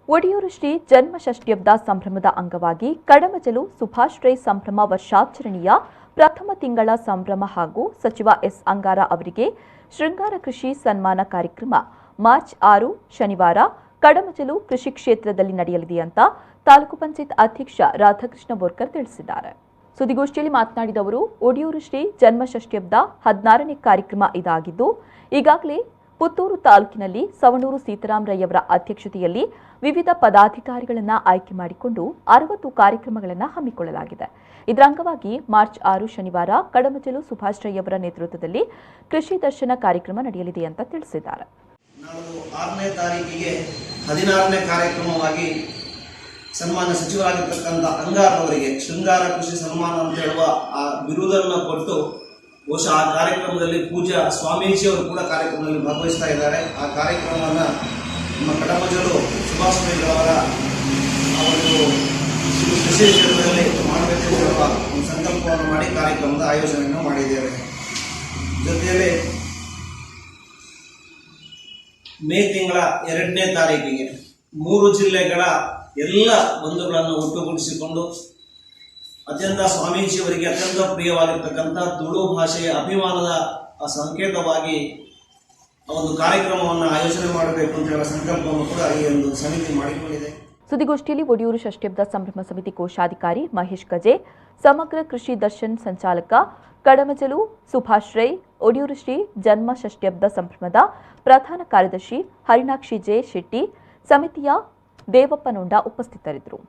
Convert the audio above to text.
ಒಡಿಯೂರು ಶ್ರೀ ಜನ್ಮಷಷ್ಠ್ಯಬ್ದ ಸಂಭ್ರಮದ ಅಂಗವಾಗಿ ಕಡಮಜಲು ಸುಭಾಶ್ರೈ ಸಂಭ್ರಮ ವರ್ಷಾಚರಣೆಯ ಪ್ರಥಮ ತಿಂಗಳ ಸಂಭ್ರಮ ಹಾಗೂ ಸಚಿವ ಎಸ್ ಅಂಗಾರ ಅವರಿಗೆ ಶೃಂಗಾರ ಕೃಷಿ ಸನ್ಮಾನ ಕಾರ್ಯಕ್ರಮ ಮಾರ್ಚ್ 6 ಶನಿವಾರ ಕಡಮಜಲು ಕೃಷಿ ಕ್ಷೇತ್ರದಲ್ಲಿ ನಡೆಯಲಿದೆ ಅಂತ ತಾಲೂಕು ಪಂಚಾಯತ್ ಅಧ್ಯಕ್ಷ ರಾಧಾಕೃಷ್ಣ ಬೋರ್ಕರ್ ತಿಳಿಸಿದ್ದಾರೆ. ಸುದ್ದಿಗೋಷ್ಠಿಯಲ್ಲಿ ಮಾತನಾಡಿದ ಅವರು, ಒಡಿಯೂರು ಶ್ರೀ ಜನ್ಮಷಷ್ಠ್ಯಬ್ದ 16ನೇ ಕಾರ್ಯಕ್ರಮ ಇದಾಗಿದ್ದು, ಈಗಾಗಲೇ ಪುತ್ತೂರು ತಾಲೂಕಿನಲ್ಲಿ ಸವಣೂರು ಸೀತಾರಾಮರಯ್ಯವರ ಅಧ್ಯಕ್ಷತೆಯಲ್ಲಿ ವಿವಿಧ ಪದಾಧಿಕಾರಿಗಳನ್ನು ಆಯ್ಕೆ ಮಾಡಿಕೊಂಡು 60 ಕಾರ್ಯಕ್ರಮಗಳನ್ನು ಹಮ್ಮಿಕೊಳ್ಳಲಾಗಿದೆ. ಇದರ ಅಂಗವಾಗಿ ಮಾರ್ಚ್ 6 ಶನಿವಾರ ಕಡಮಜಲು ಸುಭಾಶ್ರಯ್ಯವರ ನೇತೃತ್ವದಲ್ಲಿ ಕೃಷಿ ದರ್ಶನ ಕಾರ್ಯಕ್ರಮ ನಡೆಯಲಿದೆ ಅಂತ ತಿಳಿಸಿದ್ದಾರೆ. ನಾಳೆ 6ನೇ ತಾರೀಕಿಗೆ 16ನೇ ಕಾರ್ಯಕ್ರಮವಾಗಿ ಸನ್ಮಾನ್ಯ ಸಚಿವರಾಗಿರ್ತಕ್ಕಂಥ ಅಂಗಾರ್ ಅವರಿಗೆ ಶೃಂಗಾರ ಕೃಷಿ ಸನ್ಮಾನ ಅಂತ ಹೇಳುವ ಆ ಬಿರುದನ್ನು ಕೊಟ್ಟು ಬಹುಶಃ ಆ ಕಾರ್ಯಕ್ರಮದಲ್ಲಿ ಪೂಜ್ಯ ಸ್ವಾಮೀಜಿಯವರು ಕೂಡ ಕಾರ್ಯಕ್ರಮದಲ್ಲಿ ಭಾಗವಹಿಸ್ತಾ ಇದ್ದಾರೆ. ಆ ಕಾರ್ಯಕ್ರಮವನ್ನು ನಮ್ಮ ಕಡಮಜಲು ಸುಭಾಶ್ರಯ್ಯವರ ಒಂದು ಕೃಷಿ ಕ್ಷೇತ್ರದಲ್ಲಿ ಮಾಡಬೇಕು ಹೇಳುವ ಒಂದು ಸಂಕಲ್ಪವನ್ನು ಮಾಡಿ ಕಾರ್ಯಕ್ರಮದ ಆಯೋಜನೆಯನ್ನು ಮಾಡಿದ್ದೇವೆ. ಜೊತೆಯಲ್ಲಿ ಮೇ ತಿಂಗಳ 2ನೇ ತಾರೀಕಿಗೆ 3 ಜಿಲ್ಲೆಗಳ ಎಲ್ಲ ಬಂಧುಗಳನ್ನು ಒಟ್ಟುಗೂಡಿಸಿಕೊಂಡು ಅತ್ಯಂತ ಸ್ವಾಮೀಜಿಯವರಿಗೆ ಅತ್ಯಂತ ಪ್ರಿಯವಾಗಿರ್ತಕ್ಕಂಥ ತುಳು ಭಾಷೆಯ ಅಭಿಮಾನದ ಸಂಕೇತವಾಗಿ ಒಂದು ಕಾರ್ಯಕ್ರಮವನ್ನು ಆಯೋಜನೆ ಮಾಡಬೇಕು ಅಂತ ಹೇಳುವ ಸಂಕಲ್ಪವನ್ನು ಕೂಡ ಈ ಒಂದು ಸಮಿತಿ ಮಾಡಿಕೊಂಡಿದೆ. ಸುದ್ದಿಗೋಷ್ಠಿಯಲ್ಲಿ ಒಡಿಯೂರು ಷಷ್ಠ್ಯಬ್ದ ಸಂಭ್ರಮ ಸಮಿತಿ ಕೋಶಾಧಿಕಾರಿ ಮಹೇಶ್ ಗಜೆ, ಸಮಗ್ರ ಕೃಷಿ ದರ್ಶನ್ ಸಂಚಾಲಕ ಕಡಮಜಲು ಸುಭಾಶ್ರೈ, ಒಡಿಯೂರು ಶ್ರೀ ಜನ್ಮ ಷಷ್ಠ್ಯಬ್ದ ಸಂಭ್ರಮದ ಪ್ರಧಾನ ಕಾರ್ಯದರ್ಶಿ ಹರಿಣಾಕ್ಷಿ ಜೆ ಶೆಟ್ಟಿ, ಸಮಿತಿಯ ದೇವಪ್ಪ ನೊಂಡ ಉಪಸ್ಥಿತರಿದ್ದರು.